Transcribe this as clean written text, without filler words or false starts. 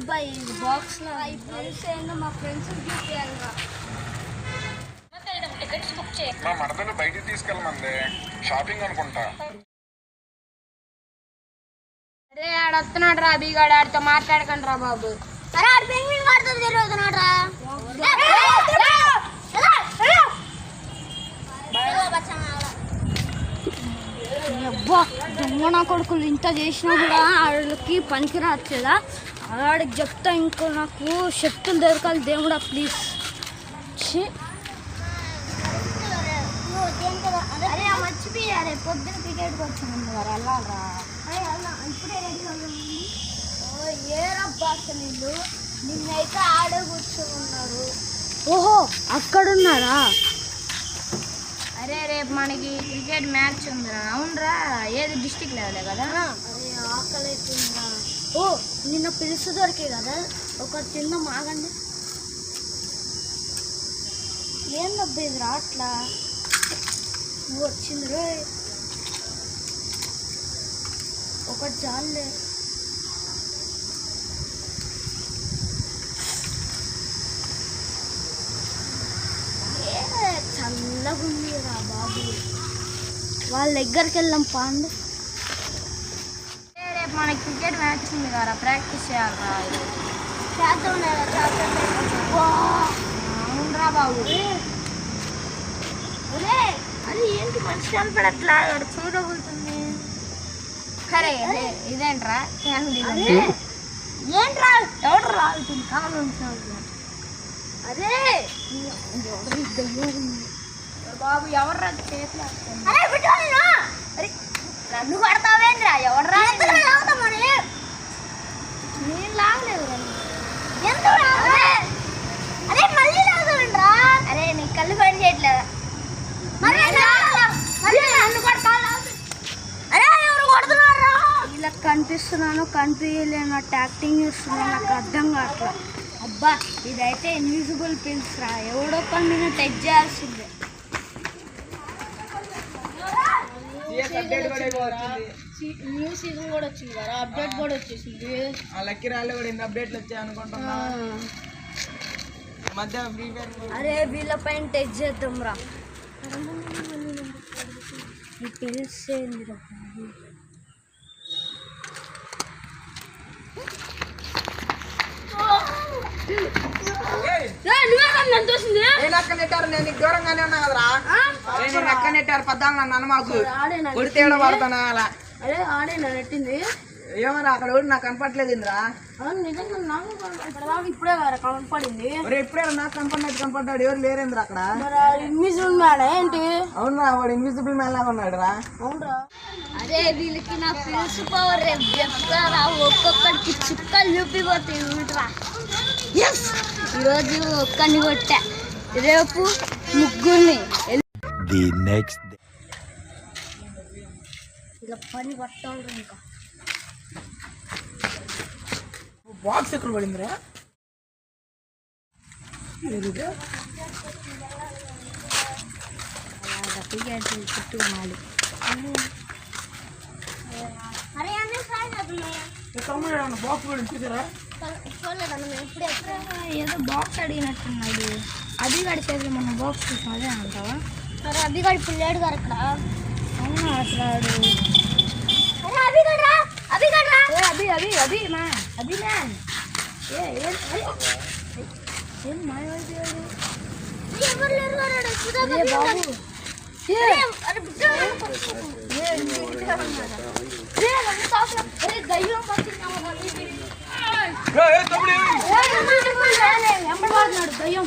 అబ్బాయి బాక్స్ లో మా ఫ్రెండ్స్ మా మరదలు బయటికి తీసుకెళ్ళమంది షాపింగ్ అనుకుంటా. అరే ఆడొస్తున్నాడు రా బీగాడు, ఆడితో మాట్లాడకండి రా బాబు. సరే ఆడు పెంగ్విన్ వాడుతూ తిరుగుతున్నాడు రా. అబ్బా దొంగ నా కొడుకులు ఇంత చేసినా కూడా ఆడికి పనికి రావట్లేదా? ఆడికి చెప్తా ఇంకో నాకు శక్తులు దొరకాలి దేవుడా ప్లీజ్. అరే మర్చిపోయా, రేపు పొద్దున క్రికెట్కి వచ్చాను మరి వెళ్ళాలరా. ఇప్పుడే రెడీ ఏరబ్బా అసలు వీళ్ళు నిన్నైతే ఆడే కూర్చోన్నారు. ఓహో అక్కడున్నారా? అరే రేపు మనకి క్రికెట్ మ్యాచ్ ఉందిరా. అవునరా, ఏది డిస్టిక్ లెవెలే కదా? అరే ఆకలి అవుతుందా? ఓ నిన్న పిలుసు దొరికే కదా, ఒక తిందాం ఆగండి. ఏం నబ్బేది రా అట్లా? నువ్వు వచ్చింది రే, ఒకటి చాలులే. చల్లగా ఉంది రా బాబు, వాళ్ళ దగ్గరికి వెళ్ళాం పాండు. రేపు మనకి క్రికెట్ మ్యాచ్ ఉంది కదా, ప్రాక్టీస్ చేయాలరా. అవునరా బాబు. అది ఏంటి మనిషి కనపడట్లా, చూడబోతుంది. సరే ఇదేంట్రా ఏంట్రా ఎవరు రాలుతుంది కాలు. అరే బాబు ఎవర్రా చేతులు? అరే నన్ను పడతావేంద్రా? ఎవర్రా? నేను లాగలేదు. అరే మళ్ళీ లాగండ్రా. అరే నీ కళ్ళు పని చేయట్లేదా? అరే ఎవరు కొడుతున్నారా? వీళ్ళకి కనిపిస్తున్నాను కనిపించలేనట్టు యాక్టింగ్ చేస్తున్నాను, నాకు అర్థం కావట్లా. అబ్బా ఇదైతే ఇన్విజిబుల్ పిన్స్ రా, ఎవడో పని మీద టచ్ చేయాల్సిందే. న్యూ సీజన్ కూడా వచ్చింది కదా, అప్డేట్ కూడా వచ్చేసింది. లక్కీ రాళ్ళు కూడా ఎన్ని అప్డేట్లు వచ్చాయి అనుకుంటున్నా. మధ్య ఫ్రీ ఫైర్. అరే వీళ్ళ పైన టచ్ చేద్దాం రా. తెలిసేంది రా నెట్టారు, నేను దూరంగానే ఉన్నా కదరా. నేను ఎక్క నెట్టారు పద్దాలు నన్ను మాకు కొడితే పడతానా అలా. అరే ఆడేనా నెట్టింది? ఏమరా అక్కడ కూడా నాకు కనపట్లేదు ఇంద్రా. నిజంగా నాకు ఇప్పుడే కనపడింది. ఎప్పుడే నాకు కనపడ్డాడు, ఎవరు లేరేంద్ర అక్కడ. ఇన్విజిబుల్ మ్యాన్ ఏంటి? అవునా, వాడు ఇన్విజిబుల్ మ్యాన్ లాగా ఉన్నాడు రా. అవునరా. అరే వీళ్ళకి నా పిలుసు పవర్ రేపు చెప్తారా, ఒక్కొక్కడికి చుక్కలు చూపిపోతాయి రా. ఈరోజు ఒక్కడిని కొట్టా, రేపు ముగ్గురిని. ఇలా పని పట్టాలి ఇంకా. బాక్స్ ఎక్కడ పడిందిరా? చుట్టూ మాలి. బాక్స్ పడింది చూసారా? ఏదో బాక్స్ అడిగినట్టున్నాడు. అభిగాడి చేసి మన బాక్స్ చూసాం, అదే అంటావా? సరే అభిగాడు ఇప్పుడు లేడు గారు ఇక్కడ. అవునా అసలు ఏం మాయమైపోయాడు బాబు. దయ్యం పడుతున్నాడు దయ్యం.